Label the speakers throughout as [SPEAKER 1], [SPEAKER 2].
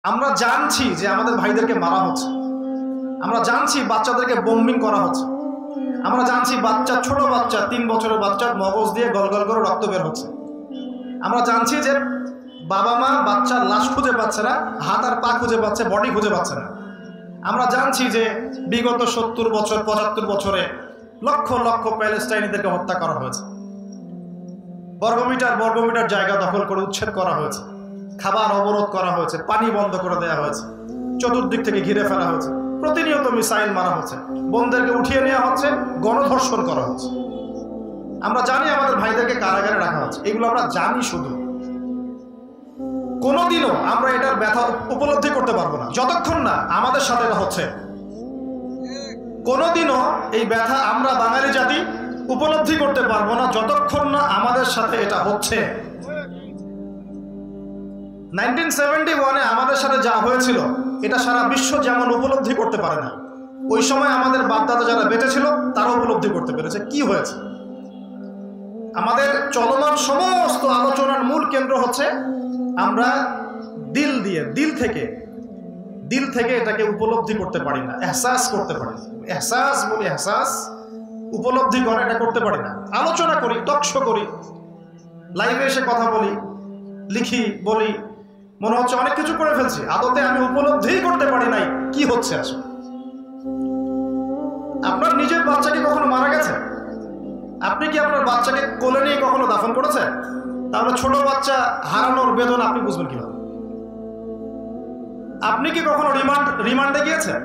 [SPEAKER 1] আমরা জানছি যে আমাদের ভাইদেরকে মারা হচ্ছে, আমরা জানছি বাচ্চাদেরকে বোম্বিং করা হচ্ছে, আমরা জানছি ছোট বাচ্চা 3 বছরের বাচ্চার মগজ দিয়ে গলগল করে রক্ত বের হচ্ছে। আমরা জানছি যে বাবা মা বাচ্চার লাশ খুঁজে পাচ্ছে না, হাত আর পা খুঁজে পাচ্ছে, বডি খুঁজে পাচ্ছে না। আমরা জানছি যে বিগত 70 বছর 75 বছরে লক্ষ লক্ষ প্যালেস্টাইনিদেরকে হত্যা করা হয়েছে, বর্গমিটার জায়গা দখল করে উচ্ছেদ করা হয়েছে, খাবার অবরোধ করা হয়েছে, পানি বন্ধ করে দেওয়া হয়েছে, চতুর্দিক থেকে ঘিরে ফেলা হয়েছে, প্রতিনিয়ত মিসাইল মারা হচ্ছে, বোনদেরকে উঠিয়ে নেওয়া হচ্ছে, গণধর্ষণ করা হচ্ছে। আমরা জানি আমাদের ভাইদেরকে কারাগারে রাখা হচ্ছে, এগুলো আমরা জানি। শুধু কোনোদিনও আমরা এটার ব্যথা উপলব্ধি করতে পারবো না যতক্ষণ না আমাদের সাথে এটা হচ্ছে। কোনোদিনও এই ব্যথা আমরা বাঙালি জাতি উপলব্ধি করতে পারবো না যতক্ষণ না আমাদের সাথে এটা হচ্ছে। 1971-এ আমাদের সাথে যা হয়েছিল এটা সারা বিশ্ব যেমন উপলব্ধি করতে পারে না, ওই সময় আমাদের বাপদাদা যারা বেঁচে ছিল তারা উপলব্ধি করতে পেরেছে কি হয়েছে। আমাদের চলমান সমস্ত আলোচনার মূল কেন্দ্র হচ্ছে আমরা দিল থেকে এটাকে উপলব্ধি করতে পারি না, এহসাস করতে পারি না। এহসাস উপলব্ধি করে এটা করতে পারি না। আলোচনা করি, টকশো করি, লাইভে এসে কথা বলি, লিখি, বলি, মনে হচ্ছে অনেক কিছু করে ফেলছি, আদতে আমি উপলব্ধি করতে পারি নাই কি হচ্ছে আসলে। আপনার নিজের বাচ্চা কি কখনো মারা গেছে? আপনি কি আপনার বাচ্চাকে কোলে নিয়ে কখনো দাফন করেছেন? তাহলে ছোট বাচ্চা হারানোর বেদনা আপনি বুঝবেন কিভাবে? আপনি কি কখনো রিমান্ডে গিয়েছেন?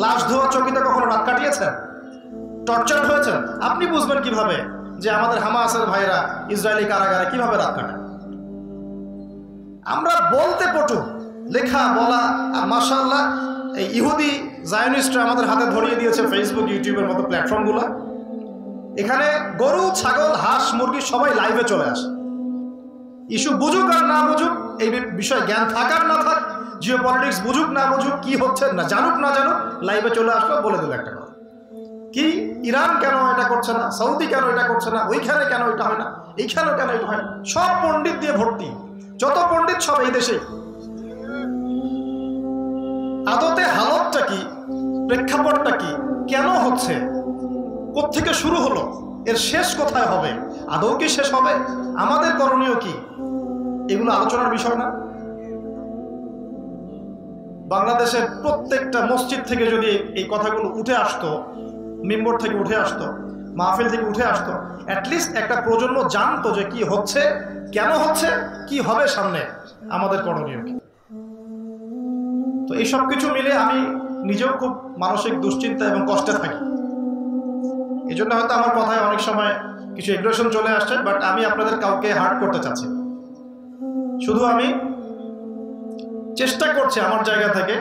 [SPEAKER 1] লাশ ধোয়া চকিতে কখনো রাত কাটিয়েছেন? টর্চার হয়েছেন? আপনি বুঝবেন কিভাবে যে আমাদের হামাসের ভাইরা ইসরায়েলি কারাগারে কিভাবে রাত কাটায়? আমরা বলতে পটু, লেখা বলা, আর মাশাআল্লাহ এই ইহুদি জায়নিস্টরা আমাদের হাতে ধরিয়ে দিয়েছে ফেসবুক, ইউটিউবের মতো প্ল্যাটফর্মগুলো। এখানে গরু, ছাগল, হাঁস, মুরগি সবাই লাইভে চলে আসে। ইস্যু বুঝুক আর না বুঝুক, এই বিষয়ে জ্ঞান থাক আর না থাক, জিও পলিটিক্স বুঝুক না বুঝুক, কি হচ্ছে না জানুক না জানুক, লাইভে চলে আসলো, বলে দিল একটা কথা, কি ইরান কেন এটা করছে না, সৌদি কেন এটা করছে না, ওইখানে কেন এটা হয় না, এইখানে কেন এটা হয় না। সব পণ্ডিত দিয়ে ভর্তি, যত পণ্ডিত সব এই দেশে। আদতে হালতটা কি, প্রেক্ষাপটটা কি, কেন হচ্ছে, কোত্থেকে শুরু হলো, এর শেষ কোথায় হবে, আদৌ কি শেষ হবে, আমাদের করণীয় কি, এগুলো আলোচনার বিষয় না? বাংলাদেশের প্রত্যেকটা মসজিদ থেকে যদি এই কথাগুলো উঠে আসতো, মিম্বর থেকে উঠে আসতো, মাহফিল থেকে উঠে আসতো, অ্যাটলিস্ট একটা প্রজন্ম জানতো যে কি হচ্ছে, কেন হচ্ছে, কি হবে সামনে, আমাদের করণীয় কি। তো এই সব কিছু মিলে আমি নিজেও খুব মানসিক দুশ্চিন্তা এবং কষ্টে থাকি। এই জন্য হয়তো আমার কথায় অনেক সময় কিছু এগ্রেশন চলে আসছে, বাট আমি আপনাদের কাউকে হার্ট করতে চাচ্ছি। শুধু আমি চেষ্টা করছি আমার জায়গা থেকে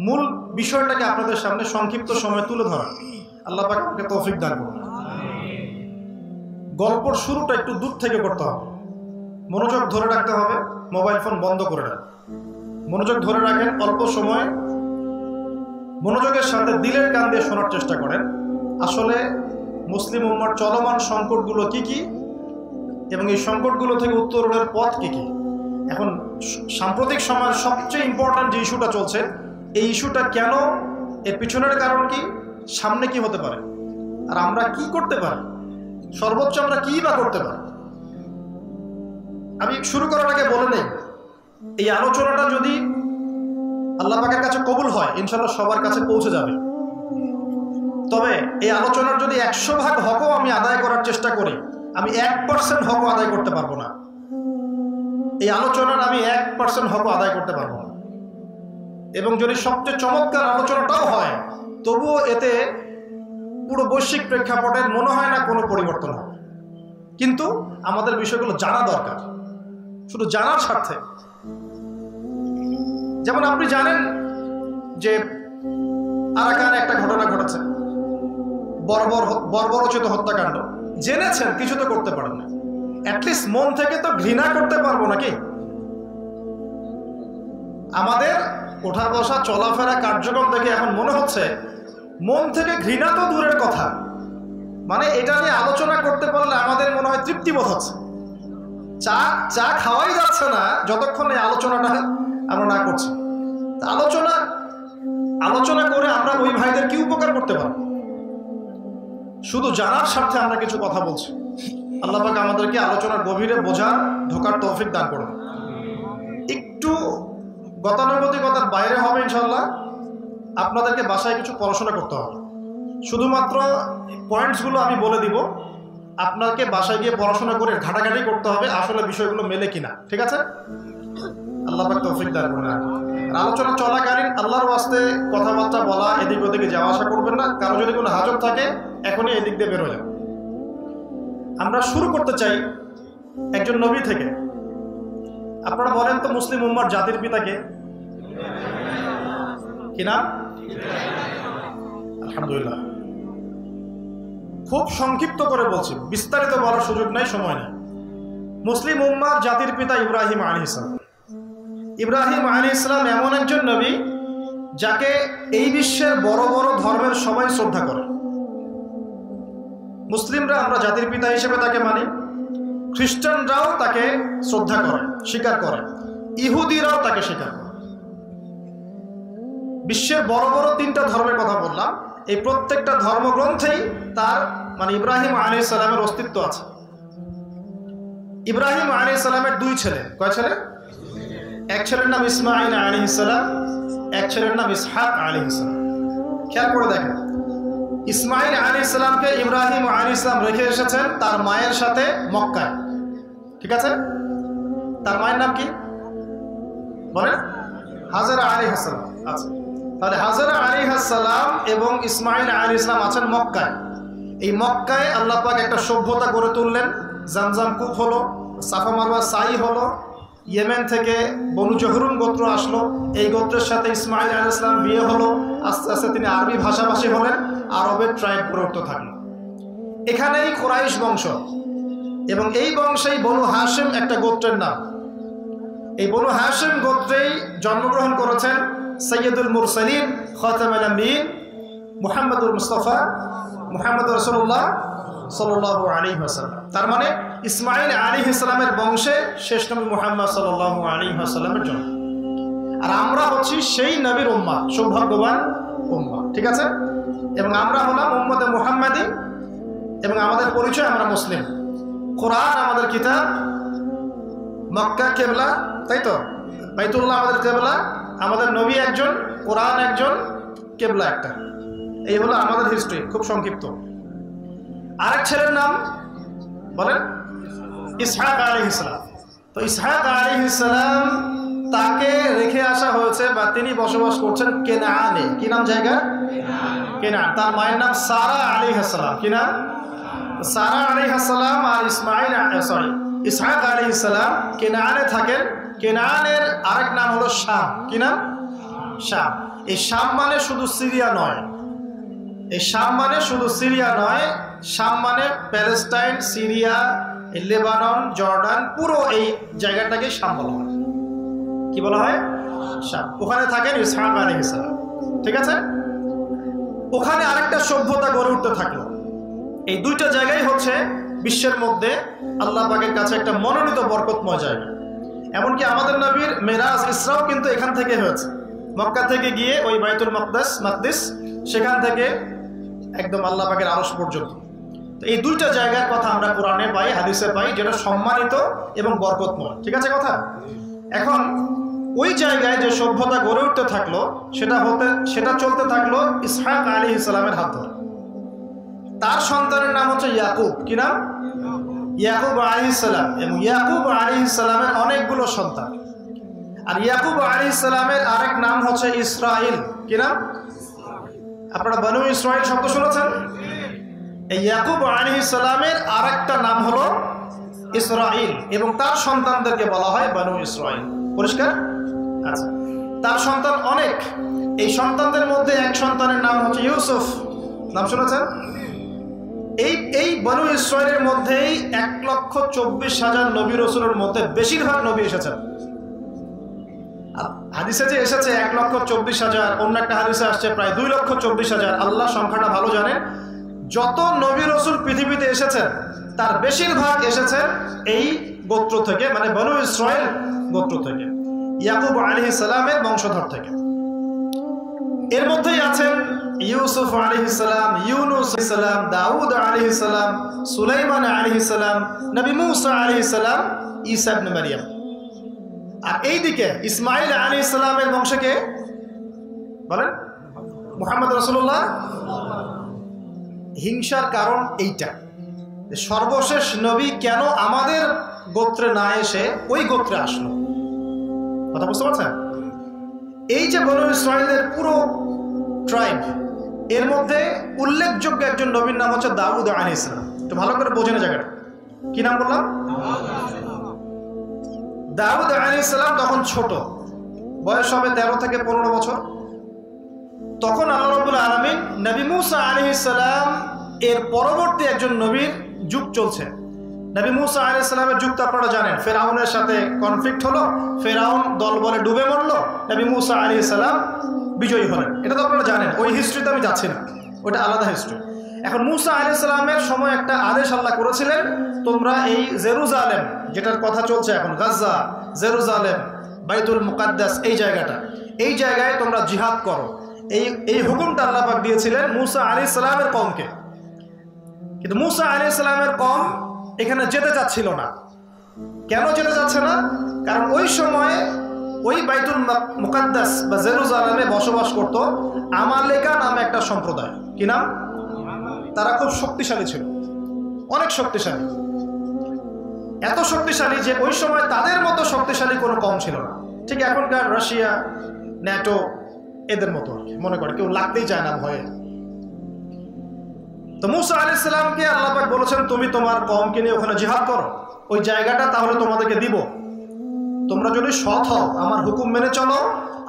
[SPEAKER 1] মূল বিষয়টাকে আপনাদের সামনে সংক্ষিপ্ত সময় তুলে ধরা। আল্লাহ পাক আমাকে তৌফিক দান করুন। গল্পর শুরুটা একটু দূর থেকে করতে হবে, মনোযোগ ধরে রাখতে হবে, মোবাইল ফোন বন্ধ করে রাখেন, মনোযোগ ধরে রাখেন, অল্প সময় মনোযোগের সাথে দিলের কান দিয়ে শোনার চেষ্টা করেন। আসলে মুসলিম উম্মার চলমান সংকটগুলো কি কি এবং এই সংকটগুলো থেকে উত্তরণের পথ কি কি। এখন সাম্প্রতিক সময়ের সবচেয়ে ইম্পর্ট্যান্ট যে ইস্যুটা চলছে, এই ইস্যুটা কেন, এর পিছনের কারণ কি, সামনে কি হতে পারে, আর আমরা কি করতে পারি, সর্বোচ্চ আমরা কি বা করতে পারি। আমি শুরু করার আগে বলে নেই, এই আলোচনাটা যদি আল্লাহ পাকের কাছে কবুল হয়, ইনশাআল্লাহ সবার কাছে পৌঁছে যাবে। তবে এই আলোচনার যদি 100% হকও আমি আদায় করার চেষ্টা করি, আমি 1% হকও আদায় করতে পারবো না। এই আলোচনার আমি 1% হকও আদায় করতে পারবো না। এবং যদি সবচেয়ে চমৎকার আলোচনাটাও হয়, তবুও এতে পুরো বৈশ্বিক প্রেক্ষাপটের মনে হয় না কোনো পরিবর্তন হবে। কিন্তু আমাদের বিষয়গুলো জানা দরকার, শুধু জানার স্বার্থে। যেমন আপনি জানেন যে আরাকানে একটা ঘটনা ঘটেছে, বর্বরোচিত হত্যাকাণ্ড। জেনেছেন, কিছু তো করতে পারেন না, অ্যাটলিস্ট মন থেকে তো ঘৃণা করতে পারবো নাকি? আমাদের ওঠা বসা চলাফেরা কার্যক্রম দেখে এখন মনে হচ্ছে মন থেকে ঘৃণা তো দূরের কথা, মানে এটা নিয়ে আলোচনা করতে পারলে আমাদের মনে হয় তৃপ্তি বোধ হচ্ছে। চা খাওয়াই যাচ্ছে না যতক্ষণ এই আলোচনাটা আমরা না করছি। আলোচনা করে আমরা ওই ভাইদের কি উপকার করতে পারব? শুধু জানার স্বার্থে আমরা কিছু কথা বলছি। আল্লাহ পাক আমাদেরকে আলোচনার গভীরে বোঝার ঢোকার তৌফিক দান করুন। একটু গতানুগতিকতার বাইরে হবে ইনশাআল্লাহ। আপনাদেরকে বাসায় কিছু পড়াশোনা করতে হবে। শুধুমাত্র পয়েন্টসগুলো আমি বলে দিব, আপনাকে বাসায় গিয়ে পড়াশোনা করে ঘাটাঘাটি করতে হবে আসলে বিষয়গুলো মেলে কিনা। ঠিক আছে? আল্লাহ পাক তৌফিক দান করুন। আলোচনা চলাকালীন আল্লাহর ওয়াস্তে কথাবার্তা বলা, এদিক ওদিকে যাওয়া আসা করবেন না। কারো যদি কোনো হাজত থাকে এখনই এদিক দিয়ে বের হয়ে যাবে। আমরা শুরু করতে চাই একজন নবী থেকে। আপনারা বলেন তো মুসলিম উম্মার জাতির পিতাকে কি নাম? আলহামদুলিল্লাহ। খুব সংক্ষিপ্ত করে বলছি, বিস্তারিত বলার সুযোগ নাই, সময় নেই। মুসলিম উম্মার জাতির পিতা ইব্রাহিম আলাইহিস সালাম। ইব্রাহিম আলাইহিস সালাম এমন একজন নবী যাকে এই বিশ্বের বড় বড় ধর্মের সবাই শ্রদ্ধা করে। মুসলিমরা আমরা জাতির পিতা হিসেবে তাকে মানি, খ্রিস্টানরাও তাকে শ্রদ্ধা করে, স্বীকার করে, ইহুদিরাও তাকে স্বীকার করে। বিশ্বের বড় বড় 3টা ধর্মের কথা বললাম, এই প্রত্যেকটা ধর্মগ্রন্থেই তার মানে ইব্রাহিম আলাইহিস সালামের অস্তিত্ব আছে। ইব্রাহিম আলাইহিস সালামের 2 ছেলে। কয় ছেলে? এক ছেলের নাম ইসমাঈল আলাইহিস সালাম, এক ছেলের নাম ইসহাক আলাইহিস সালাম। খেয়াল করে দেখেন, ইসমাঈল আলাইহিস সালামকে ইব্রাহিম আলাইহিস সালাম রেখে এসেছেন তার মায়ের সাথে মক্কায়। ঠিক আছে? তার মায়ের নাম কি বলেন? হাজেরা আলাইহিস সালাম। আচ্ছা, তাহলে হাজেরা আলাইহিস সালাম এবং ইসমাঈল আলাইহিস সালাম আছেন মক্কায়। এই মক্কায় আল্লাহ পাক একটা সভ্যতা গড়ে তুললেন। জামজাম কূপ হলো, সাফা মারওয়া সাই হলো, ইয়েমেন থেকে বনু জহরুম গোত্র আসলো, এই গোত্রের সাথে ইসমাঈল আলাইহিস সালাম বিয়ে হলো। আস্তে আস্তে তিনি আরবি ভাষাভাষী হলেন, আরবের ট্রাইব গড়ে উঠতে থাকলো। এখানেই কুরাইশ বংশ, এবং এই বংশেই বনু হাশিম একটা গোত্রের নাম। এই বনু হাশিম গোত্রেই জন্মগ্রহণ করেছেন সৈয়দুল মুরসালিন খাতামুল আম্বিয়িন মুহাম্মদুর মুস্তাফা মুহাম্মদুর রাসূলুল্লাহ সাল্লাল্লাহু আলাইহি ওয়াসাল্লাম। তার মানে ইসমাঈল আলাইহিস সালামের বংশে শেষ নবী মুহাম্মদ সাল্লাল্লাহু আলাইহি ওয়াসাল্লামের জন্ম। আর আমরা হচ্ছি সেই নবীর উম্মাহ, সৌভাগ্যবান উম্মাহ। ঠিক আছে? এবং আমরা হলাম উম্মতে মুহাম্মাদি, এবং আমাদের পরিচয় আমরা মুসলিম। কোরআন আমাদের কিতাব, মক্কা কিবলা, তাই তো? বাইতুল্লাহ আমাদের কিবলা, আমাদের নবী একজন, কোরআন একজন, কিবলা একটা। এই হলো আমাদের হিস্ট্রি, খুব সংক্ষিপ্ত। আরেক ছেলের নাম বলেন? ইসহাক আলাইহিস সালাম। তো ইসহাক আলাইহিস সালাম তাকে রেখে আসা হয়েছে বা তিনি বসবাস করছেন কেনানে। কি নাম জায়গা? কেনান। তার মায়ের নাম সারা আলাইহিস সালাম। কি নাম? সারা আলাইহিস সালাম। আর ইসহাক আলাইহিস সালাম কেনানে থাকেন। কেনানের আরেক নাম হলো শাম। কি নাম? শাম। এই শাম মানে শুধু সিরিয়া নয়, এই শাম মানে শুধু সিরিয়া নয়, শাম মানে প্যালেস্টাইন, সিরিয়া, লেবানন, জর্ডান, পুরো এই জায়গাটাকে শাম বলা হয়। কি বলা হয়? শাম। ওখানে থাকেন ইসহাক আলাইহিস সালাম। ঠিক আছে? ওখানে আরেকটা সভ্যতা গড়ে উঠতে থাকলো। এই 2টা জায়গায় হচ্ছে বিশ্বের মধ্যে আল্লাহ পাকের কাছে একটা মনোনীত বরকতময় জায়গা। এমনকি আমাদের নবীর মেরাজ, ইসরাও কিন্তু এখান থেকে হয়েছে। মক্কা থেকে গিয়ে ওই বাইতুল মাকদিস, সেখান থেকে একদম আল্লাহ পাকের আরশ পর্যন্ত। তো এই 2টা জায়গার কথা আমরা কোরআনে পাই, হাদিসে পাই, যেটা সম্মানিত এবং বরকতময়। ঠিক আছে কথা? এখন ওই জায়গায় যে সভ্যতা গড়ে উঠতে থাকলো সেটা চলতে থাকলো ইসহাক আলাইহিস সালামের হাত ধরে। তার সন্তানের নাম হচ্ছে ইয়াকুব। কি নাম? ইয়াকুব আলাইহিস সালাম। এবং ইয়াকুব আলাইহিস সালামের অনেকগুলো সন্তান। আর ইয়াকুব আলাইহিস সালামের আরেক নাম হচ্ছে ইসরাইল। কি নাম? আপনারা বনু ইসরাইল শব্দ শুনেছেন? এই ইয়াকুব আলাইহিস সালামের আরেকটা নাম হলো ইসরাইল, এবং তার সন্তানদেরকে বলা হয় বনু ইসরাইল। পরিষ্কার? আচ্ছা, তার সন্তান অনেক। এই সন্তানদের মধ্যে এক সন্তানের নাম হচ্ছে ইউসুফ। নাম শুনেছেন? এই বনু ইসরাইলের মধ্যেই 1,24,000 নবী রাসূলের মধ্যে বেশিরভাগ নবী এসেছেন। হাদিসে যে এসেছে 1,24,000, অন্য একটা হাদিসে আসছে প্রায় 2,24,000। আল্লাহ সংখ্যাটা ভালো জানেন। যত নবী রাসূল পৃথিবীতে এসেছেন তার বেশিরভাগ এসেছেন এই গোত্র থেকে, মানে বনু ইসরাইল গোত্র থেকে। ইয়াকুব আলাইহিস সালামের বংশধর থেকে। এর মধ্যেই আছেন ইউসুফ আলাইহিস সালাম, ইউনুস আলাইহিস সালাম, দাউদ আলাইহিস সালাম, সুলাইমান আলাইহিস সালাম, নবী মুসা আলাইহিস সালাম, ঈসা ইবনে মারইয়াম। আর এইদিকে ইসমাঈল আলাইহিস সালামের বংশকে বলেন মুহাম্মদ রাসূলুল্লাহ। হিংসার কারণ এইটা, সর্বশেষ নবী কেন আমাদের গোত্রে না এসে ওই গোত্রে আসলো। কথা বুঝতে পারছেন? এই যে বনু ইসরাঈলের পুরো ট্রাইব, এর মধ্যে উল্লেখযোগ্য একজন নবীর নাম হচ্ছে দাউদ আলাইহিস সালাম। একটু ভালো করে বোঝেন জায়গাটা, কি নাম বললাম? দাউদ আলাইহিস সালাম তখন ছোট, বয়স হবে 13 থেকে 15 বছর। তখন আল্লাহ রাব্বুল আলামিন নবী মুসা আলাইহিস সালাম এর পরবর্তী একজন নবীর যুগ চলছে। নবী মুসা আলাইহিস সালামের যুগ তো আপনারা জানেন, ফেরাউনের সাথে কনফ্লিক্ট হলো, ফেরাউন দল বলে ডুবে মরলো, নবী মুসা আলাইহিস সালাম বিজয়ী হলেন। এটা তো আপনারা জানেন, ওই হিস্ট্রিতে আমি যাচ্ছি না, ওটা আলাদা হিস্ট্রি। এখন মুসা আলাইহিস সালামের সময় একটা আদেশ আল্লাহ করেছিলেন, তোমরা এই জেরুজালেম, যেটার কথা চলছে এখন, গাজা, জেরুজালেম, বাইতুল মুকাদ্দাস, এই জায়গায় তোমরা জিহাদ করো। এই হুকুমটা আল্লাহ পাক দিয়েছিলেন মুসা আলাইহিস সালামের কওমকে। কিন্তু মুসা আলাইহিস সালামের কওম এখানে যেতে চাচ্ছিল না। কেন যেতে চাচ্ছে না? কারণ ওই সময়ে ওই বাইতুল মুকাদ্দাস বা জেরুজালেমে বসবাস করত আমালেকা নামে একটা সম্প্রদায়। কি নাম? তারা খুব শক্তিশালী ছিল, অনেক শক্তিশালী, এত শক্তিশালী যে ওই সময় তাদের মতো শক্তিশালী কোনো কম ছিল না। ঠিক এখনকার রাশিয়া, ন্যাটো, এদের মতো মনে করে, কেউ লাগতেই চায় না ভয়ে। তো মুসা আলাইহিস সালামকে আল্লাহ পাক বলেছেন, তুমি তোমার কওমকে নিয়ে ওখানে জিহাদ করো, ওই জায়গাটা তাহলে তোমাদেরকে দিব। তোমরা যদি সৎ হও, আমার হুকুম মেনে চলো,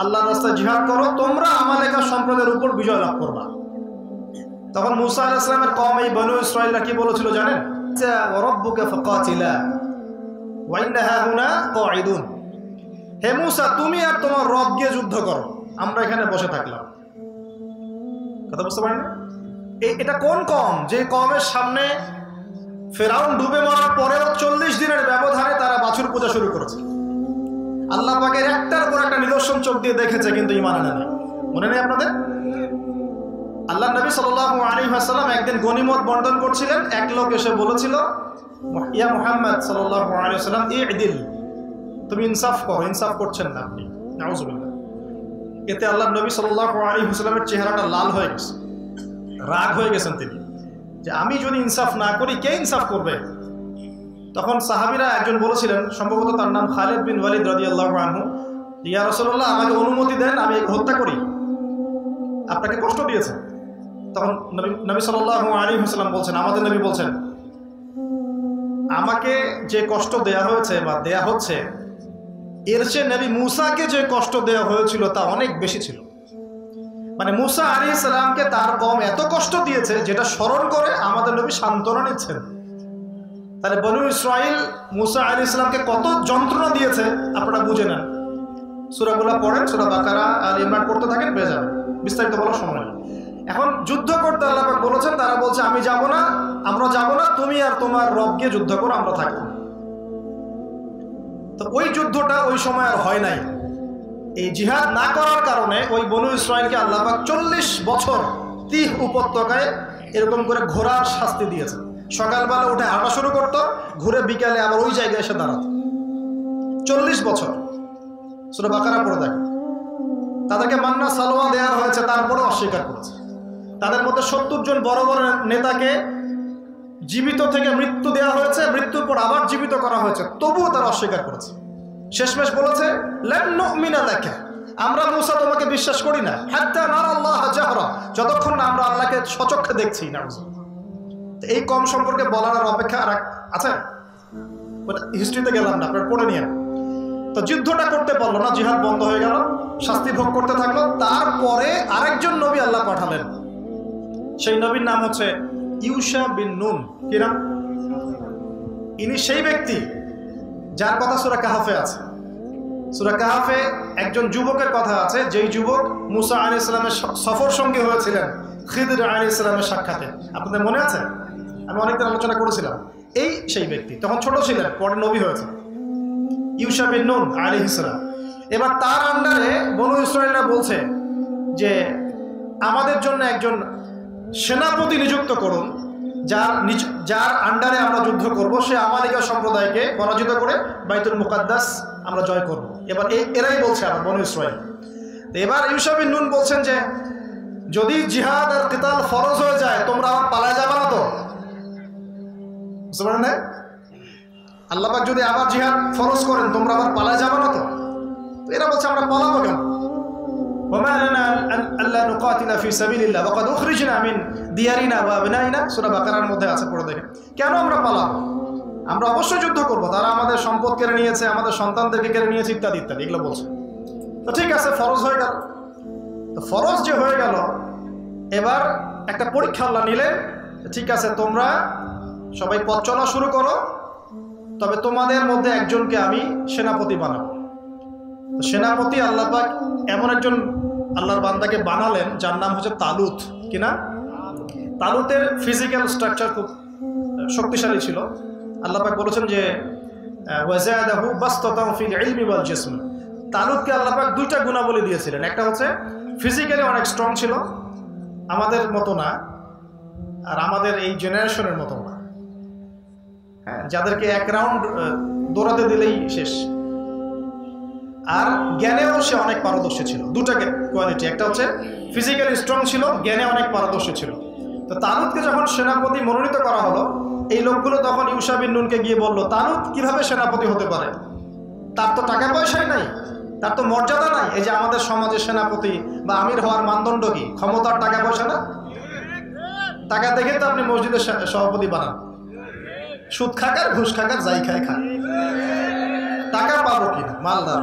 [SPEAKER 1] আল্লাহর রাস্তায় জিহাদ করো, তোমরা আমালেকা সম্প্রদায়ের উপর বিজয় লাভ করবা। তখন মুসা আলাইহিস সালামের কওম, এই বনু ইসরাঈলরা কি বলেছিল জানেন? ওয়া রাব্বুকা ফাকাতিলা ওয়া ইন্না হাহুনা কাঈদুন। হে মুসা, তুমি আর তোমার রব গিয়ে যুদ্ধ করো, আমরা এখানে বসে থাকলাম। কথা বুঝতে পারেন? এটা কোন কওম, যে কওমের সামনে ফেরাউন ডুবে মরার পরেও 40 দিনের ব্যবধানে তারা বাছুর পূজা শুরু করেছে। আল্লাহ পাকের একটার পর একটা নিদর্শন চোখ দিয়ে দেখেছে, কিন্তু ঈমান আনে না। মনে নেই আপনাদের? আল্লাহ নবী সাল্লাল্লাহু আলাইহি ওয়াসাল্লাম একদিন গনিমত বন্টন করছিলেন, এক লোক এসে বলেছিল, ইয়া মুহাম্মদ সাল্লাল্লাহু আলাইহি ওয়াসাল্লাম ইদিল, তুমি ইনসাফ করো, ইনসাফ করছেন না আপনি। নাউযুবিল্লাহ। এতে আল্লাহ নবী সাল্লাল্লাহু আলাইহি ওয়াসাল্লামের চেহারাটা লাল হয়ে গেছে, রাগ হয়ে গেছেন তিনি, যে আমি যদি ইনসাফ না করি কে ইনসাফ করবে? তখন সাহাবীরা একজন বলেছিলেন, সম্ভবত তার নাম খালিদ বিন ওয়ালিদ রাদিয়াল্লাহু আনহু, ইয়া রাসূলুল্লাহ, আমাকে অনুমতি দেন, আমি হত্যা করি, আপনাকে কষ্ট দিয়েছে। তখন নবী সাল্লাল্লাহু আলাইহি ওয়াসাল্লাম বলছেন, আমাদের নবী বলছেন, আমাকে যে কষ্ট দেয়া হয়েছে বা দেয়া হচ্ছে, এর চেয়ে নবী মুসাকে যে কষ্ট দেওয়া হয়েছিল তা অনেক বেশি ছিল। মানে মুসা আলাইহিস সালামকে তার কওম এত কষ্ট দিয়েছে, যেটা স্মরণ করে আমাদের নবী সান্ত্বনা নিচ্ছেন। তাহলে বনু ইসরাঈল মুসা আলাইহিস সালামকে কত যন্ত্রণা দিয়েছে আপনারা বুঝে নেন। সূরাগুলো পড়েন, সূরা বাকারা আর ইমরান পড়তে থাকেন, পেয়ে যাবেন, বিস্তারিত বলার সময় নেই। এখন যুদ্ধ করতে আল্লাহ পাক বলেছেন, তারা বলছে আমি যাব না, আমরা যাব না, তুমি আর তোমার রব গিয়ে যুদ্ধ করো, আমরা থাকবো। তো ওই যুদ্ধটা ওই সময় আর হয় নাই। এই জিহাদ না করার কারণে ওই বনু ইসরাঈলকে আল্লাহ পাক 40 বছর তিহ উপত্যকায় এরকম করে ঘোরার শাস্তি দিয়েছে। সকালবেলা উঠে হাঁটা শুরু করতো, ঘুরে বিকালে আবার ওই জায়গায় এসে দাঁড়াতো। 40 বছর। সূরা বাকারা পড়ে দেখেন। তাদেরকে মান্না সালোয়া দেওয়া হয়েছে, তারপরেও অস্বীকার করেছে। তাদের মধ্যে 70 জন বড় বড় নেতাকে জীবিত থেকে মৃত্যু দেওয়া হয়েছে, মৃত্যুর পর আবার জীবিত করা হয়েছে, তবুও তারা অস্বীকার করেছে। শেষমেশ বলেছে, লান নুমিনা লাকা, আমরা মুসা তোমাকে বিশ্বাস করি না, হাত্তা নারাল্লাহ জাহরা, যতক্ষণ না আমরা আল্লাহকে সচক্ষে দেখছি না। এই কম সম্পর্কে বলার আর অপেক্ষা আর আছে? হিস্ট্রিতে গেলাম না, আপনারা পড়ে নিয়ে। তো যুদ্ধটা করতে পারলো না, জিহাদ বন্ধ হয়ে গেল, শাস্তি ভোগ করতে থাকলো। তারপরে আরেকজন নবী আল্লাহ পাঠালেন, সেই নবীর নাম হচ্ছে ইউশা বিন নুন। কি নাম? ইনি সেই ব্যক্তি যার কথা সূরা কাহাফে আছে। সূরা কাহাফে একজন যুবকের কথা আছে, যেই যুবক মুসা আলাইহিস সালামের সফর সঙ্গী হয়েছিলেন খিদর আলাইহিস সালামের সাক্ষাতে। আপনাদের মনে আছে? আমি অনেকদিন আলোচনা করেছিলাম। এই সেই ব্যক্তি তখন ছোট ছিলেন, পরে নবী হয়েছে, ইউশা বিন নুন আলাইহিস সালাম। এবার তার আন্ডারে বনু ইসরায়েলরা বলছে যে আমাদের জন্য একজন সেনাপতি নিযুক্ত করুন, যার আন্ডারে আমরা যুদ্ধ করব, সে আমালিকা সম্প্রদায়কে পরাজিত করে বাইতুল মুকাদ্দাস আমরা জয় করব। এবার এরাই বলছে আবার বনু ইসরায়েল। এবার ইউশা বিন নুন বলছেন যে যদি জিহাদ আর কিতাল ফরজ হয়ে যায় তোমরা আবার পালায় যাবে না তো? বুঝতে পারেন না? আল্লাহ পাক যদি আবার জিহাদ ফরজ করেন তোমরা আবার পালায় যাবে না তো? এরা বলছে আমরা পালাবো কেন? وما لنا الا نقاتل في سبيل الله وقد اخرجنا من ديارنا وابنائنا সূরা বাকারার মধ্যে আছে, পড়ে দেখেন। কেন আমরা পালাবো? আমরা অবশ্যই যুদ্ধ করব, তারা আমাদের সম্পদ কেড়ে নিয়েছে, আমাদের সন্তানদেরকে কেড়ে নিয়েছে, ইত্যাদি ইত্যাদি এগুলো বলছে। তো ঠিক আছে, ফরজ হয়ে গেল। তো ফরজ যে হয়ে গেল, এবার একটা পরীক্ষা আল্লাহ নিলেন। ঠিক আছে, তোমরা সবাই পথ চলা শুরু করো, তবে তোমাদের মধ্যে একজনকে আমি সেনাপতি বানাবো। সেনাপতি আল্লাহ পাক এমন একজন আল্লাহর বান্দাকে বানালেন যার নাম হচ্ছে তালুত। কিনা? তালুতের ফিজিক্যাল স্ট্রাকচার খুব শক্তিশালী ছিল। আল্লাহ পাক বলেছেন যে ওয়াজাদাহু বাসতাতাও ফিল ইলমি ওয়াল জিসম। তালুতকে আল্লাহ পাক দুইটা গুণাবলী দিয়েছিলেন। একটা হচ্ছে ফিজিক্যালি অনেক স্ট্রং ছিল, আমাদের মতো না, আর আমাদের এই জেনারেশনের মতো না। হ্যাঁ, যাদেরকে এক রাউন্ড দৌড়াতে দিলেই শেষ। আর জ্ঞানেও সে অনেক পারদর্শী ছিল। দুটা কোয়ালিটি, একটা হচ্ছে ফিজিক্যালি স্ট্রং ছিল, জ্ঞানে অনেক পারদর্শী ছিল। তো তালুতকে যখন সেনাপতি মনোনীত করা হলো, এই লোকগুলো তখন ইউশা বিন নুনকে গিয়ে বলল, তালুত কিভাবে সেনাপতি হতে পারে? তার তো টাকা পয়সাই নাই, তার তো মর্যাদা নাই। এই যে আমাদের সমাজে সেনাপতি বা আমির হওয়ার মানদণ্ড কি? ক্ষমতার, টাকা পয়সা না? টাকা দেখে তো আপনি মসজিদের সভাপতি বানান। সুদ খাকার, ঘুষ খাকার, যাই খায় খান, টাকা পাবো কিনা, মালদার।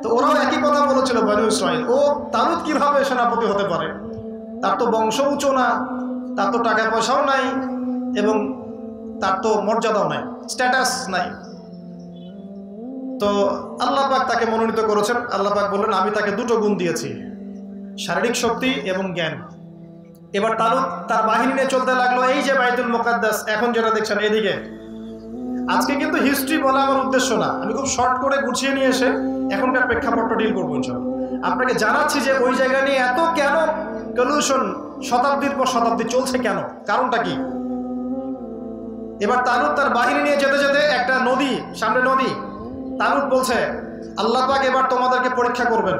[SPEAKER 1] তো ওরাও একই কথা বলেছিল বনু ইসরাইল, ও তালুত কিভাবে সেনাপতি হতে পারে? তার তো বংশ উঁচু না, তার তো টাকা পয়সাও নাই, এবং তার তো মর্যাদাও নাই, স্ট্যাটাস নাই। তো আল্লাহ পাক তাকে মনোনীত করেছেন। আল্লাহ পাক বললেন আমি তাকে দুটো গুণ দিয়েছি, শারীরিক শক্তি এবং জ্ঞান। এবার তালুত তার বাহিনী নিয়ে চলতে লাগলো। এই যে বাইতুল মুকাদ্দাস এখন যেটা দেখছেন এদিকে, আজকে কিন্তু হিস্ট্রি বলা আমার উদ্দেশ্য না, আমি খুব শর্ট করে গুছিয়ে নিয়ে এসে এখনকার প্রেক্ষাপটটা ডিল করবো ইনশাআল্লাহ। আপনাকে জানাচ্ছি যে ওই জায়গা নিয়ে এত কেন কলিউশন শতাব্দীর পর শতাব্দী চলছে, কেন, কারণটা কি? এবার তালুত তার বাহিনী নিয়ে যেতে যেতে একটা নদী, সামনে নদী, তালুত বলছে আল্লাহ পাক এবার তোমাদেরকে পরীক্ষা করবেন।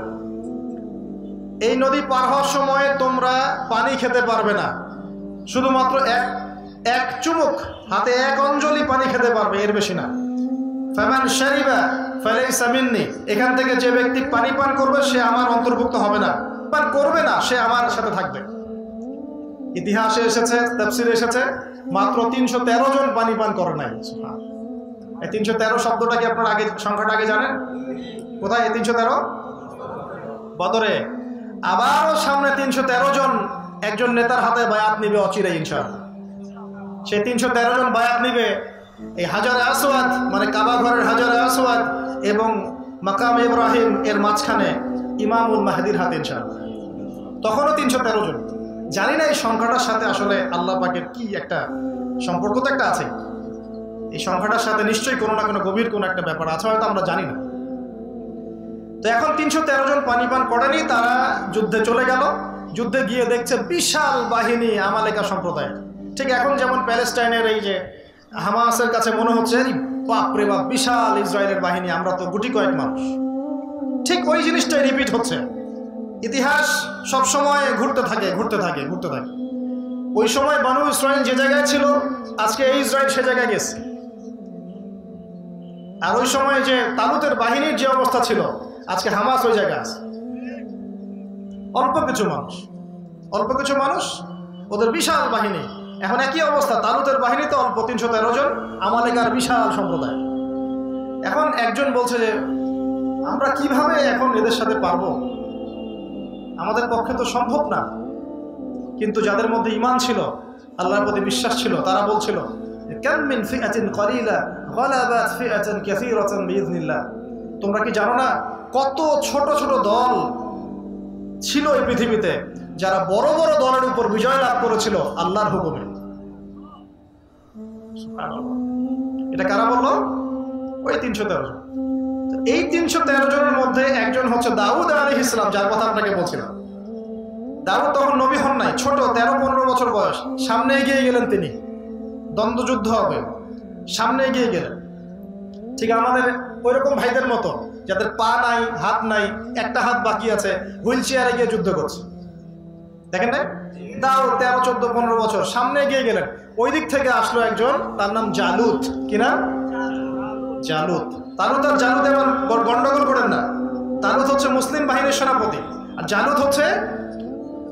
[SPEAKER 1] এই নদী পার হওয়ার সময় তোমরা পানি খেতে পারবে না, শুধুমাত্র এক চুমুক, হাতে এক অঞ্জলি পানি খেতে পারবে, এর বেশি না। ফামান শারিবা ফালাইসা মিন্নি, এখান থেকে যে ব্যক্তি পানি পান করবে সে আমার অন্তর্ভুক্ত হবে না, পান করবে না, সে আমার সাথে থাকবে। ইতিহাসে এসেছে, তাফসিরে এসেছে, মাত্র 313 জন পানি পান করে নাই। এই 313 শব্দটা কি আপনার আগে, সংখ্যাটা আগে জানেন? কোথায় এই 313? বদরে। আবারও সামনে 313 জন একজন নেতার হাতে বায়াত নিবে অচিরে ইনশাআল্লাহ। সেই 313 জন বায়াত নিবে এই হাজারে আসওয়াদ, মানে কাবা ঘরের হাজারে আসওয়াদ এবং মাকাম ইব্রাহিম এর মাঝখানে ইমামুল মাহদির হাতে ইনশাআল্লাহ। তখনও 313 জন। জানি না এই সংখ্যাটার সাথে আসলে আল্লাহ পাকের কি একটা সম্পর্ক তো একটা আছে। এই সংখ্যাটার সাথে নিশ্চয়ই কোনো না কোনো গভীর কোনো একটা ব্যাপার আছে, হয়তো আমরা জানি না। তো এখন 313 জন পানি পান করেনি, তারা যুদ্ধে চলে গেল। যুদ্ধে গিয়ে দেখছে বিশাল বাহিনী আমালেকা সম্প্রদায়। ঠিক এখন যেমন প্যালেস্টাইনের এই যে হামাসের কাছে মনে হচ্ছে বাপ রে বাপ বিশাল ইসরায়েলের বাহিনী, আমরা তো গুটি কয়েক মানুষ, ঠিক ওই জিনিসটাই রিপিট হচ্ছে। ইতিহাস সবসময় ঘুরতে থাকে। ওই সময় বনু ইসরায়েল যে জায়গায় ছিল, আজকে এই ইসরায়েল সে জায়গায় গেছে। আর ওই সময় যে তালুতের বাহিনীর যে অবস্থা ছিল, আজকে হামাস ওই জায়গায় আছে। অল্প কিছু মানুষ, ওদের বিশাল বাহিনী। এখন একই অবস্থা, তালুতের বাহিনী তো অল্প 313 জন, আমালেকার বিশাল সম্প্রদায়। এখন একজন বলছে যে আমরা কিভাবে এখন এদের সাথে পারবো, আমাদের পক্ষে তো সম্ভব না। কিন্তু যাদের মধ্যে ঈমান ছিল, আল্লাহর প্রতি বিশ্বাস ছিল, তারা বলছিল কাম মিন ফিআতিন কলিলা গালাবাত ফিআতান কাসীরাতান বিইذনিল্লাহ। তোমরা কি জানো না কত ছোট ছোট দল ছিল এই পৃথিবীতে, যারা বড় বড় দলের উপর বিজয় লাভ করেছিল আল্লাহর হুকুমে। সুবহানাল্লাহ। এটা কারা বলল? ওই 313 জন। এই 313 জনের মধ্যে একজন হচ্ছে দাউদ আলাইহিস সালাম, যার কথা আপনাকে বলছিলাম। দাউদ তখন নবী হন নাই, ছোট 13-15 বছর বয়স। সামনে এগিয়ে গেলেন তিনি, দ্বন্দ্বযুদ্ধ হবে, সামনে এগিয়ে গেলেন। ঠিক আমাদের ওইরকম ভাইদের মতো যাদের পা নাই, হাত নাই, একটা হাত বাকি আছে, হুইল চেয়ারে গিয়ে যুদ্ধ করছে, দেখেন না? দাউদ 13, 14, 15 বছর সামনে এগিয়ে গেলেন। ওই দিক থেকে আসলো একজন, তার নাম জালুত। কি নাম? জালুত। তালুত আর জালুত এবার গন্ডগোল করেন না। তালুত হচ্ছে মুসলিম বাহিনীর সেনাপতি, আর জালুত হচ্ছে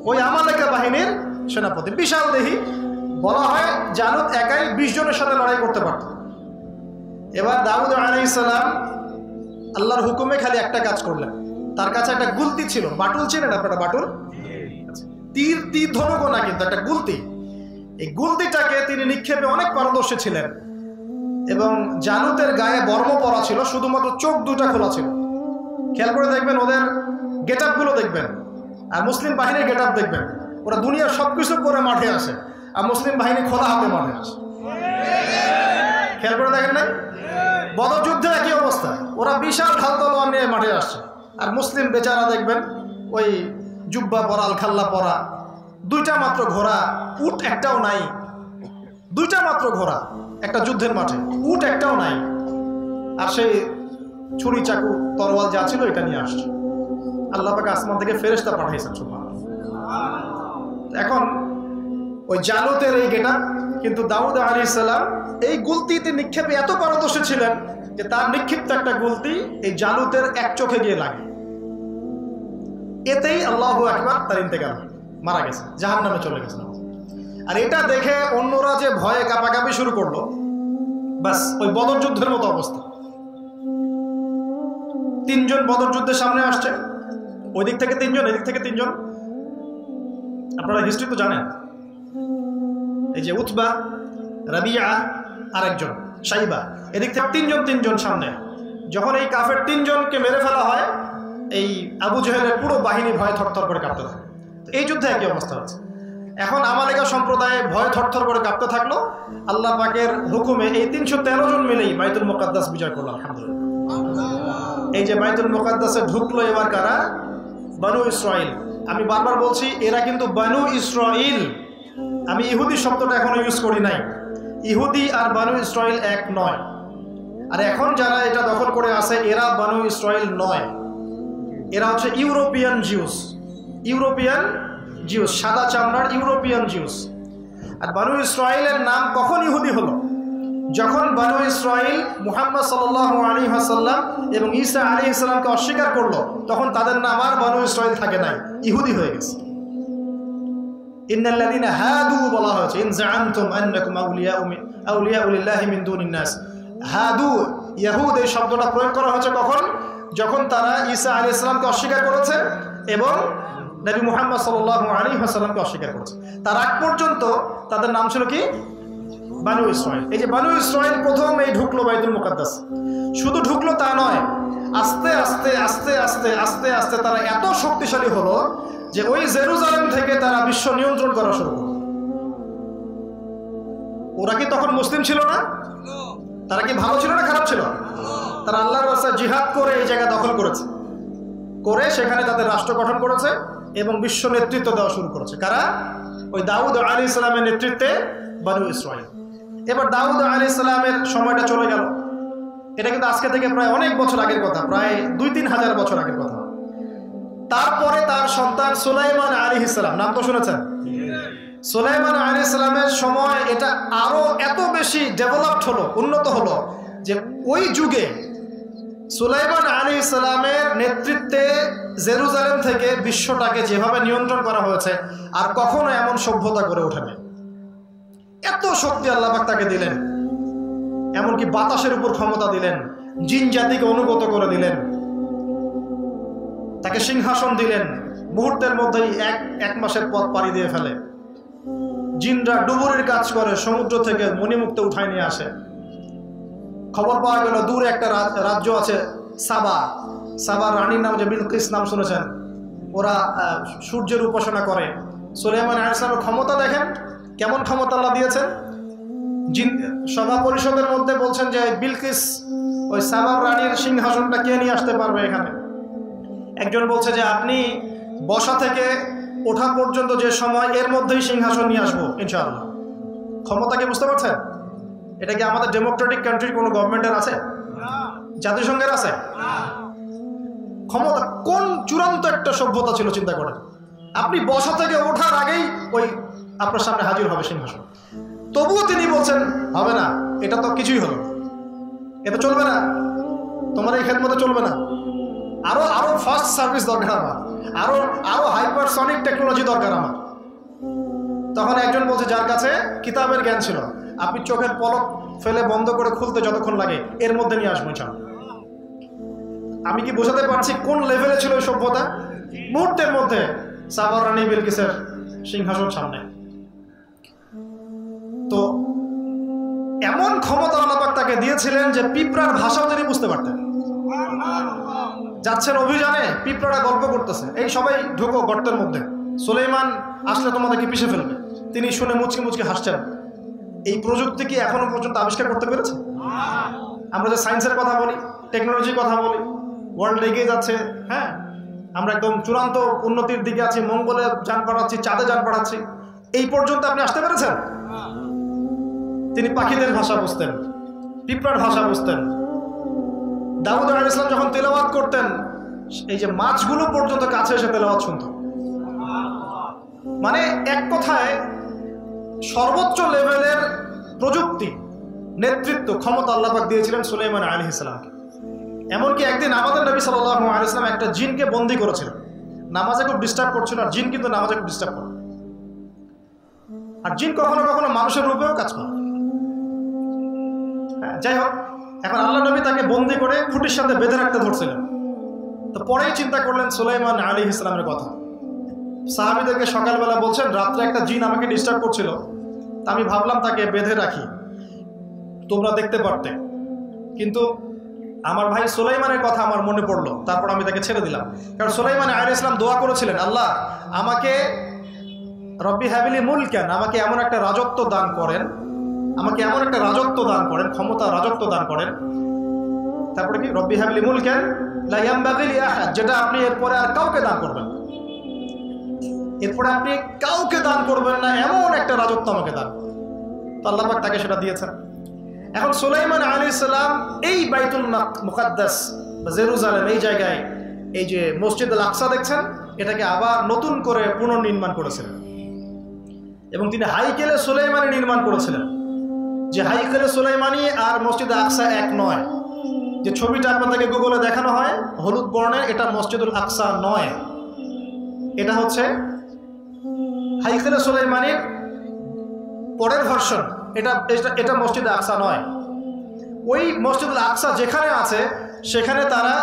[SPEAKER 1] ওই আমালেকা বাহিনীর সেনাপতি। বিশাল দেহি, বলা হয় জালুত একাই 20 জনের সাথে লড়াই করতে পারত। এবার দাউদ আলাইহিস সালাম আল্লাহর হুকুমে খালি একটা কাজ করলেন। তার কাছে একটা গুলতি ছিল, বাটুল ছিলেন আপনারা? বাটুল, তীর ধনুক না, কিন্তু একটা গুলতি। এই গুলতিটাকে তিনি নিক্ষেপে অনেক পারদর্শী ছিলেন। এবং জালুতের গায়ে বর্ম পরা ছিল, শুধুমাত্র চোখ দুটা খোলা ছিল। খেয়াল করে দেখবেন ওদের গেট আপ গুলো দেখবেন, আর মুসলিম বাহিনীর গেট আপ দেখবেন। ওরা দুনিয়ার সবকিছু করে মাঠে আসে, আর মুসলিম বাহিনী খোলা হাতে মাঠে আসে। খেয়াল করে দেখেন নাই? বদর যুদ্ধে একই অবস্থা, ওরা বিশাল ঢাল তলোয়ার নিয়ে মাঠে আসছে, আর মুসলিম বেচারা দেখবেন ওই জুব্বা পরা, আলখাল্লা পরা, 2টা মাত্র ঘোড়া, উট একটাও নাই। 2টা মাত্র ঘোড়া একটা যুদ্ধের মাঠে, উট একটাও নাই। আর সেই ছুরি, চাকু, তরোয়াল যা ছিল এটা নিয়ে আসছে। আল্লাহ পাক আসমান থেকে ফেরেশতা পাঠাইছেন। এখন ওই জালুতের এই গেটা, কিন্তু দাউদ আলাইহিস সালাম এই গুলতিতে নিক্ষেপে এত পারদর্শী ছিলেন যে তার নিক্ষিপ্ত একটা গুলতি এই জালুতের এক চোখে গিয়ে লাগে। এতেই আল্লাহু আকবার, তার ইন্তেকাল, মারা গেছে, জাহান্নামে চলে গেছে। আর এটা দেখে অন্যরা যে ভয়ে কাঁপাকাঁপি শুরু করলো, বাস ওই বদর যুদ্ধের মতো অবস্থা। 3 জন বদর যুদ্ধের সামনে আসছে, ওই দিক থেকে 3 জন, এদিক থেকে 3 জন। আপনারা হিস্ট্রি তো জানেন, এই যে উতবা, রাবিয়া, আরেকজন সাইবা, এদিক থেকে 3 জন সামনে। যখন এই কাফের 3 জনকে মেরে ফেলা হয়, এই আবু জেহেলের পুরো বাহিনী ভয়ে থরথর করে কাঁপতে থাকে। এই যুদ্ধে একই অবস্থা হচ্ছে। এখন আমালেকা সম্প্রদায়ে ভয় থরথর করে কাঁপতে থাকলো। আল্লাহ পাকের হুকুমে এই 313 জন মিলেই বাইতুল মুকাদ্দাস বিজয় করলো, আলহামদুলিল্লাহ। এই যে বাইতুল মুকাদ্দাসে ঢুকলো এবার কারা? বানু ইসরাইল। আমি বারবার বলছি, এরা কিন্তু বানু ইসরাইল। আমি ইহুদি শব্দটা এখনো ইউজ করি নাই। ইহুদি আর বানু ইসরাইল এক নয়। আর এখন যারা এটা দখল করে আছে, এরা বানু ইসরাইল নয়, এরা হচ্ছে ইউরোপিয়ান জিউস। ইউরোপিয়ান জিউস, সাদা চামড়ার ইউরোপিয়ান জিউস। আর বানু ইসরাইলের নাম কখন ইহুদি হলো? যখন বানু ইসরাইল মুহাম্মদ সাল্লাল্লাহু আলাইহি ওয়াসাল্লাম এবং ঈসা আলাইহিস সালামকে অস্বীকার করলো, তখন তাদের নাম আর বানু ইসরাইল থাকে নাই, ইহুদি হয়ে গেছে। ইন্নাল্লাযীনা হাদু বলা হয়েছে, ইন জাআমতুম আন্নাকুম আউলিয়াউ লিল্লাহি মিন দুনিন নাস। হাদু, ইয়াহুদ, এই শব্দটা প্রয়োগ করা হয়েছে কখন? যখন তারা ঈসা আলাইহিস সালামকে অস্বীকার করেছে এবং নবী মুহাম্মদ সাল্লাল্লাহু আলাইহি ওয়াসাল্লামকে অস্বীকার করেছে। তার আগ পর্যন্ত তাদের নাম ছিল কি? বানু ইসরাইল। এই যে বানু ইসরাইল প্রথম এই ঢুকলো বাইতুল মুকাদ্দাস। শুধু ঢুকলো তা নয়, আস্তে আস্তে আস্তে আস্তে আস্তে আস্তে তারা এত শক্তিশালী হলো যে ওই জেরুজালেম থেকে তারা বিশ্ব নিয়ন্ত্রণ করা শুরু করলো। ওরা কি তখন মুসলিম ছিল না? তারা কি ভালো ছিল না খারাপ ছিল? তারা আল্লাহর রাস্তায় জিহাদ করে এই জায়গা দখল করেছে, করে সেখানে তাদের রাষ্ট্র গঠন করেছে এবং বিশ্ব নেতৃত্ব দেওয়া শুরু করেছে। কারা? ওই দাউদ আলাইহিস সালামের নেতৃত্বে বানু ইসরাইল। এবার দাউদ আলাইহিস সালামের সময়টা চলে গেল। এটা কিন্তু আজকে থেকে প্রায় অনেক বছর আগের কথা, প্রায় 2-3 হাজার বছর আগের কথা। তারপরে তার সন্তান সুলাইমান আলাইহিস সালাম, নাম তো শুনেছেন? সুলাইমান আলাইহিস সালামের সময় এটা আরো এত বেশি ডেভেলপড হলো, উন্নত হলো যে ওই যুগে সুলাইমান আলাইহিস সালামের নেতৃত্বে জেরুজালেম থেকে বিশ্বটাকে যেভাবে নিয়ন্ত্রণ করা হয়েছে, আর কখনো এমন সভ্যতা গড়ে ওঠেনি। এত শক্তি আল্লাহ পাক তাকে দিলেন, এমনকি বাতাসের উপর ক্ষমতা দিলেন, জিন জাতিকে অনুগত করে দিলেন, তাকে সিংহাসন দিলেন। মুহূর্তের মধ্যেই এক মাসের পথ পাড়ি দিয়ে ফেলে। জিনরা ডুবুরির কাজ করে, সমুদ্র থেকে মণিমুক্ত উঠায় নিয়ে আসে। খবর পাওয়া গেল দূরে একটা রাজ্য আছে সাবা, সাবার রানীর নাম যে বিলকিস, নাম শুনেছেন? ওরা সূর্যের উপাসনা করে। সুলাইমান আলাইহিস সালামের ক্ষমতা দেখেন, কেমন ক্ষমতা আল্লাহ দিয়েছেন। জিন সভা পরিষদের মধ্যে বলছেন যে বিলকিস ওই সাবার রানীর সিংহাসনটা কে নিয়ে আসতে পারবে এখানে? একজন বলছে যে আপনি বসা থেকে ওঠা পর্যন্ত যে সময়, এর মধ্যেই সিংহাসন নিয়ে আসবো ইনশাআল্লাহ। ক্ষমতাকে বুঝতে পারছেন? এটা কি আমাদের ডেমোক্রেটিক কান্ট্রির কোনো গভর্নমেন্টের আছে? জাতিসংঘের আছে? ক্ষমতা কোন চূড়ান্ত একটা সভ্যতা ছিল চিন্তা করেন। আপনি বসা থেকে ওঠার আগেই ওই আপনার সামনে হাজির হবে সিংহাসন। তবুও তিনি বলছেন হবে না, এটা তো কিছুই হলো, এটা চলবে না, তোমার এই খেদমতে চলবে না, আরো আরো ফাস্ট সার্ভিস দরকার আমার, আরো আরো হাইপারসনিক টেকনোলজি দরকার আমার। তখন একজন বলছে যার কাছে কিতাবের জ্ঞান ছিল, আপনি চোখের পলক ফেলে বন্ধ করে খুলতে যতক্ষণ লাগে এর মধ্যে নিয়ে আসবো চান। আমি কি বোঝাতে পারছি কোন লেভেলে ছিল ওই সভ্যতা? মুহূর্তের মধ্যে সাবার রানী বিলকিসের সিংহাসন সামনে। তো এমন ক্ষমতা আল্লাহ পাক তাকে দিয়েছিলেন যে পিঁপড়ার ভাষাও তিনি বুঝতে পারতেন। যাচ্ছেন অভিযানে, পিঁপড়ারা গল্প করতেছে, এই সবাই ঢুকো গর্তের মধ্যে, সুলাইমান আসলে তোমাদেরকে পিষে ফেলবে। তিনি শুনে মুচকি মুচকি হাসছেন। এই প্রযুক্তি কি এখনো পর্যন্ত আবিষ্কার করতে পেরেছে? আমরা যে সায়েন্সের কথা বলি, টেকনোলজির কথা বলি, ওয়ার্ল্ড এগিয়ে যাচ্ছে, হ্যাঁ, আমরা একদম চূড়ান্ত উন্নতির দিকে আছি, মঙ্গলে যান পাঠাচ্ছি, চাঁদে যান পাঠাচ্ছি, এই পর্যন্ত আপনি আসতে পেরেছেন? তিনি পাখিদের ভাষা বুঝতেন, পিঁপড়ার ভাষা বুঝতেন। দাউদ আলাইহিস সালাম যখন তেলাওয়াত করতেন, এই যে মাছগুলো পর্যন্ত কাছে এসে তেলাওয়াত শুনত। মানে এক কথায় সর্বোচ্চ লেভেলের প্রযুক্তি, নেতৃত্ব, ক্ষমতা আল্লাহ পাক দিয়েছিলেন সুলাইমান আলাইহিস সালামকে। এমনকি একদিন আমাদের নবী সাল্লাল্লাহু আলাইহি ওয়াসাল্লাম একটা জিনকে বন্দী করেছিলেন, নামাজে খুব ডিস্টার্ব করছিল, আর জিন কিন্তু নামাজে খুব ডিস্টার্ব করে। আর জিন কখনো কখনো মানুষের রূপেও কাজ করে। যাই হোক, এখন আল্লাহ নবী তাকে বন্দী করে খুঁটির সাথে বেঁধে রাখতে ধরছিলেন। তো পরেই চিন্তা করলেন সুলাইমান আলাইহিস সালামের কথা। সাহাবীদেরকে সকালবেলা বলছেন, রাত্রে একটা জিন আমাকে ডিস্টার্ব করছিল, তা আমি ভাবলাম তাকে বেঁধে রাখি, তোমরা দেখতে পারতে, কিন্তু আমার ভাই সুলাইমানের কথা আমার মনে পড়লো, তারপর আমি তাকে ছেড়ে দিলাম। কারণ সুলাইমান আলাইহিস সালাম দোয়া করেছিলেন, আল্লাহ আমাকে রব্বি হাবিলি মুলকান, আমাকে এমন একটা রাজত্ব দান করেন, আমাকে এমন একটা রাজত্ব দান করেন, ক্ষমতা রাজত্ব দান করেন। তারপরে কি, রব্বি হাবিলি মুলকান লা ইয়ানবাগি লি আহাদ, যেটা আপনি এরপরে আর কাউকে দান করবেন, এরপরে আপনি কাউকে দান করবেন না, এমন একটা রাজত্ব আমাকে দান। তো আল্লাহ পাক তাকে সেটা দিয়েছেন। এখন সুলাইমান আলাইহিস সালাম এই বাইতুল মুকাদ্দাস বা জেরুজালেম, এই জায়গায় এই যে মসজিদ আল আকসা দেখছেন, এটাকে আবার নতুন করে পুনর্নির্মাণ করেছিলেন। এবং তিনি হাইকেলে সুলাইমানি নির্মাণ করেছিলেন, যে হাইকেলে সুলাইমানি আর মসজিদ আকসা এক নয়। যে ছবিটা আপনাদেরকে গুগলে দেখানো হয় হলুদ বর্ণের, এটা মসজিদুল আকসা নয়, এটা হচ্ছে হাইকেলে সুলাইমানির পরের ভার্সন। এটা মসজিদ আকসা নয়। ওই মসজিদুল আকসা যেখানে আছে সেখানে তারা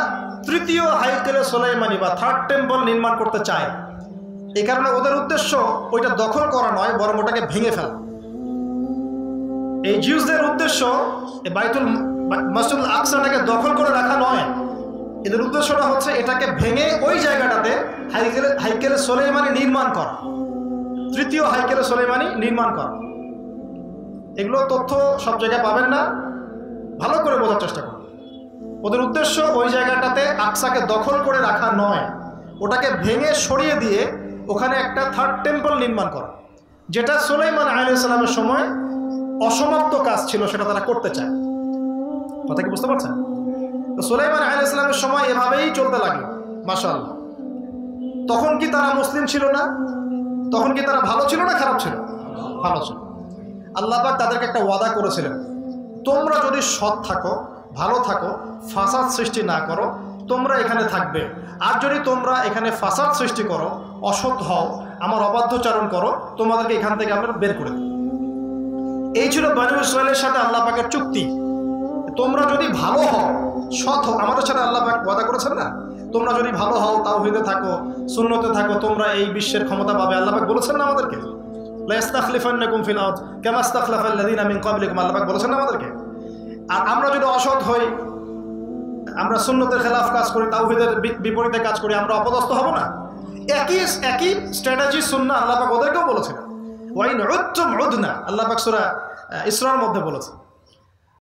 [SPEAKER 1] তৃতীয় হাইকেলে সুলাইমানি বা থার্ড টেম্পল নির্মাণ করতে চায়। এই কারণে ওদের উদ্দেশ্য ওইটা দখল করা নয়, বরং ওটাকে ভেঙে ফেলা। এই জিউসদের উদ্দেশ্য এই মসজিদুল আকসাটাকে দখল করে রাখা নয়, এদের উদ্দেশ্যটা হচ্ছে এটাকে ভেঙে ওই জায়গাটাতে হাইকেলে সুলাইমানি নির্মাণ করা, তৃতীয় হাইকেলে সুলাইমানি নির্মাণ করা। এগুলো তথ্য সব জায়গায় পাবেন না, ভালো করে বোঝার চেষ্টা করুন। ওদের উদ্দেশ্য ওই জায়গাটাতে আকসাকে দখল করে রাখা নয়, ওটাকে ভেঙে সরিয়ে দিয়ে ওখানে একটা থার্ড টেম্পল নির্মাণ করা, যেটা সুলাইমান আলাইহিস সালামের সময় অসমাপ্ত কাজ ছিল, সেটা তারা করতে চায়। কথা কি বুঝতে পারছেন? তো সুলাইমান আলাইহিস সালামের সময় এভাবেই চলতে লাগলো। মাশাআল্লাহ। তখন কি তারা মুসলিম ছিল না? তখন কি তারা ভালো ছিল না খারাপ ছিল? ভালো ছিল। আল্লাহ পাক তাদেরকে একটা ওয়াদা করেছিলেন, তোমরা যদি সৎ থাকো, ভালো থাকো, ফাসাদ সৃষ্টি না করো, তোমরা এখানে থাকবে। আর যদি তোমরা এখানে ফাসাদ সৃষ্টি করো, অসৎ হও, আমার অবাধ্যচারণ করো, তোমাদেরকে এখান থেকে আমরা বের করে দেব। এই ছিল বনী ইসরাইলের সাথে আল্লাহ পাকের চুক্তি। তোমরা যদি ভালো হও, সৎ হও, আমাদের সাথে আল্লাহ পাক ওয়াদা করেছেন না, তোমরা যদি ভালো হও, তাওহীদে থাকো, সুন্নতে থাকো, তোমরা এই বিশ্বের ক্ষমতা পাবে। আল্লাহ পাক বলেছেন না আমাদেরকে, লা ইস্তাখলিফান্নাকুম ফিল আরদ কামা ইস্তাখলাফাল্লাযীনা মিন ক্বাবলিকুম, আল্লাহ পাক বলেছেন না আমাদেরকে। আর আমরা যদি অসৎ হই, আমরা সুন্নতের খেলাফ কাজ করি, তাওহীদের বিপরীতে কাজ করি, আমরা অপদস্থ হব না? একই স্ট্র্যাটেজি সুন্নাহ আল্লাহ পাক ওদেরকেও বলেছেন। ওয়াইন উদতুম উদনা, আল্লাহ পাক সূরা ইসরার মধ্যে বলেছেন।